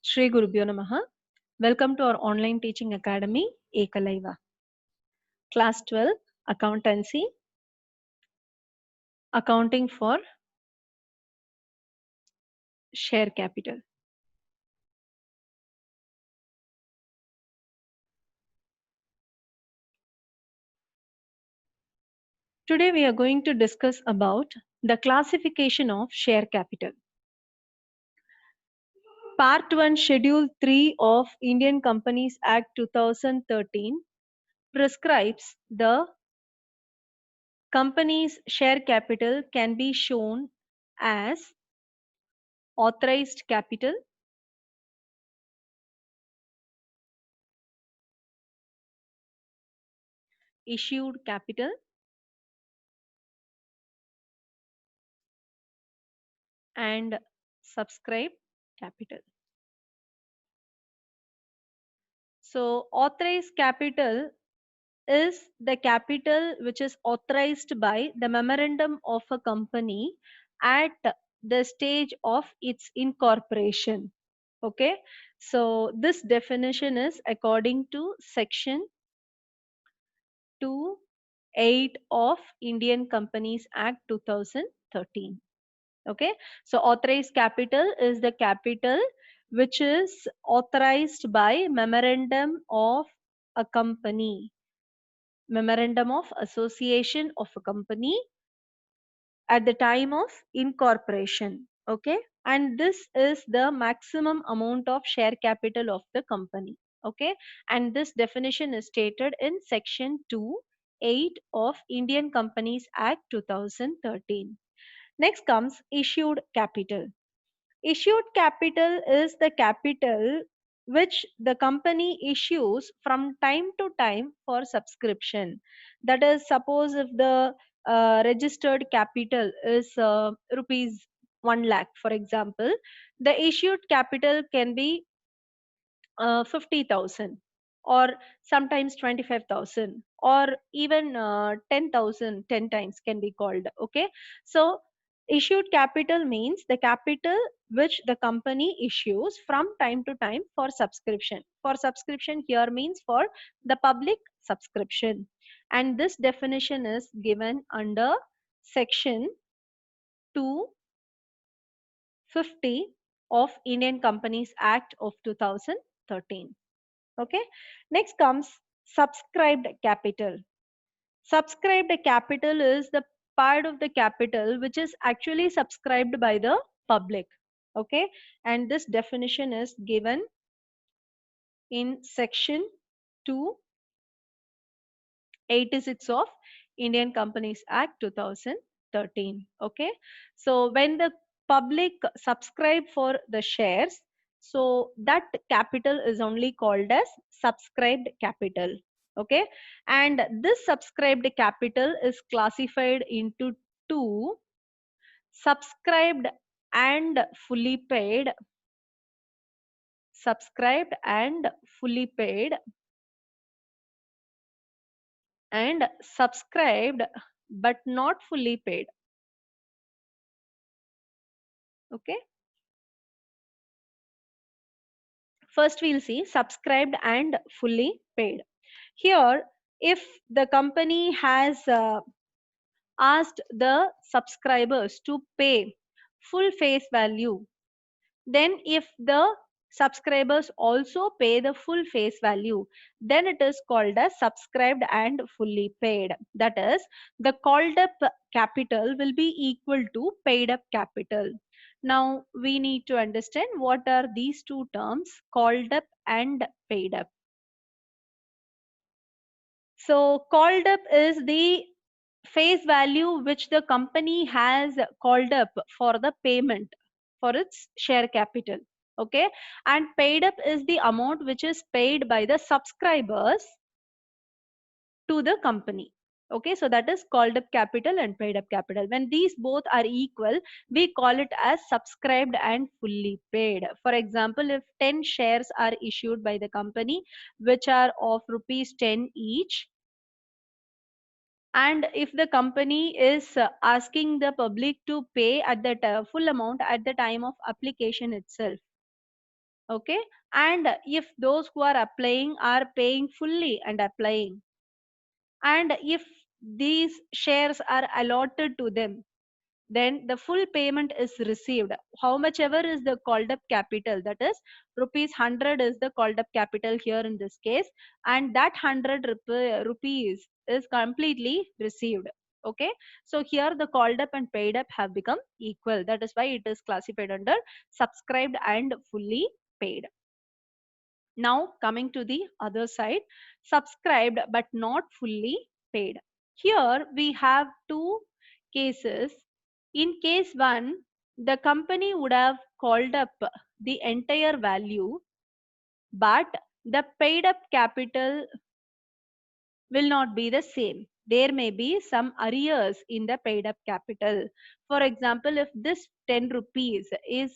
Shri Gurubhyo Namaha. Welcome to our online teaching academy, Ekalaiva. Class 12, Accountancy, Accounting for Share Capital. Today we are going to discuss about the classification of share capital. Part 1, Schedule 3 of Indian Companies Act 2013 prescribes the company's share capital can be shown as authorized capital, issued capital, and subscribed capital. So authorized capital is the capital which is authorized by the memorandum of a company at the stage of its incorporation. Okay, so this definition is according to section 2(8) of Indian Companies Act 2013. Okay, so authorized capital is the capital which is authorized by memorandum of a company, memorandum of association of a company at the time of incorporation. Okay, and this is the maximum amount of share capital of the company. Okay, and this definition is stated in section 2(8) of Indian Companies Act 2013. Next comes issued capital. Issued capital is the capital which the company issues from time to time for subscription. That is, suppose if the registered capital is rupees 1 lakh, for example, the issued capital can be 50,000 or sometimes 25,000 or even 10,000, 10 times can be called. Okay, so issued capital means the capital which the company issues from time to time for subscription. For subscription here means for the public subscription, and this definition is given under section 250 of Indian Companies Act of 2013. Okay, next comes subscribed capital. Subscribed capital is the part of the capital which is actually subscribed by the public. Okay, and this definition is given in section 286 of Indian Companies Act 2013. Okay, so when the public subscribe for the shares, so that capital is only called as subscribed capital. Okay, and this subscribed capital is classified into two: subscribed and fully paid, subscribed and fully paid, and subscribed but not fully paid. Okay, first we'll see subscribed and fully paid. Here, if the company has asked the subscribers to pay full face value, then if the subscribers also pay the full face value, then it is called as subscribed and fully paid. That is, the called up capital will be equal to paid up capital. Now we need to understand what are these two terms, called up and paid up. So called up is the face value which the company has called up for the payment for its share capital. Okay, and paid up is the amount which is paid by the subscribers to the company. Okay, so that is called up capital and paid up capital. When these both are equal, we call it as subscribed and fully paid. For example, if 10 shares are issued by the company which are of rupees 10 each, and if the company is asking the public to pay at that full amount at the time of application itself, Okay, and if those who are applying are paying fully and applying, and if these shares are allotted to them, then the full payment is received. How much ever is the called up capital, that is rupees 100 is the called up capital here in this case, and that 100 rupees is completely received. Okay, so here the called up and paid up have become equal. That is why it is classified under subscribed and fully paid. Now coming to the other side, subscribed but not fully paid. Here we have two cases. In case one, the company would have called up the entire value, but the paid up capital will not be the same. There may be some arrears in the paid up capital. For example, if this 10 rupees is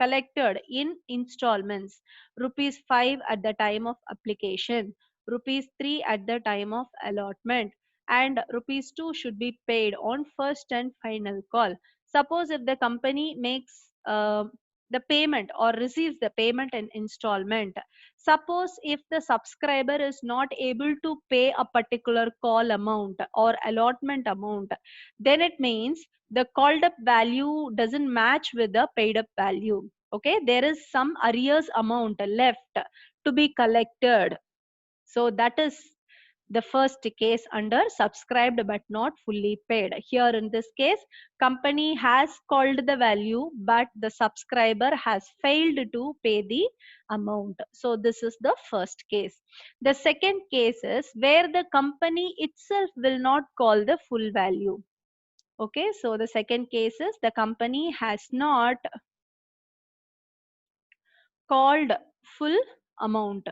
collected in installments, rupees 5 at the time of application, rupees 3 at the time of allotment, and rupees 2 should be paid on first and final call. Suppose if the company makes the payment or receives the payment in installment. Suppose if the subscriber is not able to pay a particular call amount or allotment amount, then it means the called up value doesn't match with the paid up value. Okay, there is some arrears amount left to be collected. So that is the first case under subscribed but not fully paid. Here in this case, company has called the value, but the subscriber has failed to pay the amount. So this is the first case. The second case is where the company itself will not call the full value. Okay, so the second case is the company has not called full amount.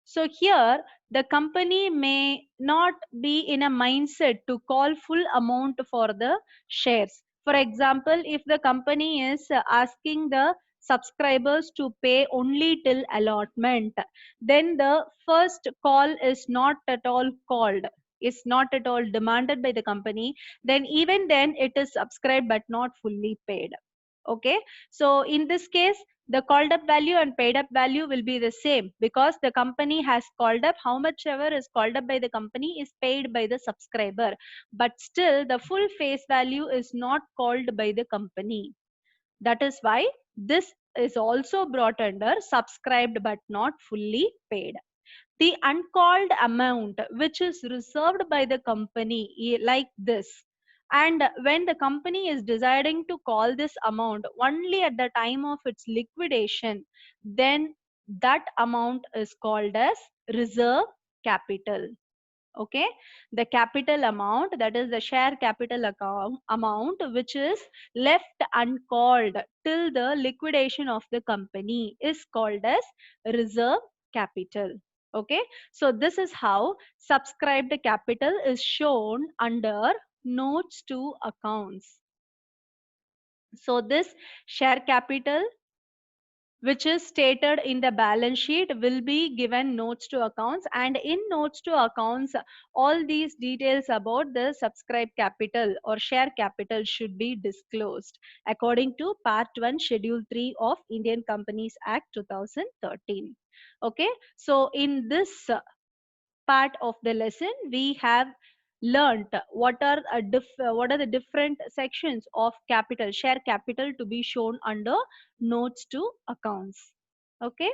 So here the company may not be in a mindset to call full amount for the shares. For example, if the company is asking the subscribers to pay only till allotment, then the first call is not at all called, is not at all demanded by the company, then even then it is subscribed but not fully paid. Okay, so in this case the called up value and paid up value will be the same, because the company has called up, how much ever is called up by the company is paid by the subscriber, but still the full face value is not called by the company. That is why this is also brought under subscribed but not fully paid. The uncalled amount which is reserved by the company like this, and when the company is deciding to call this amount only at the time of its liquidation, then that amount is called as reserve capital. Okay, the capital amount, that is the share capital account amount which is left uncalled till the liquidation of the company is called as reserve capital. Okay, so this is how subscribed capital is shown under notes to accounts. So this share capital which is stated in the balance sheet will be given notes to accounts, and in notes to accounts all these details about the subscribed capital or share capital should be disclosed according to part 1 schedule 3 of Indian Companies Act 2013. Okay, so in this part of the lesson we have learnt what are the different sections of capital, share capital, to be shown under notes to accounts. Okay,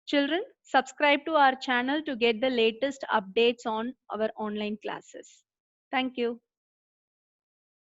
children, subscribe to our channel to get the latest updates on our online classes. Thank you.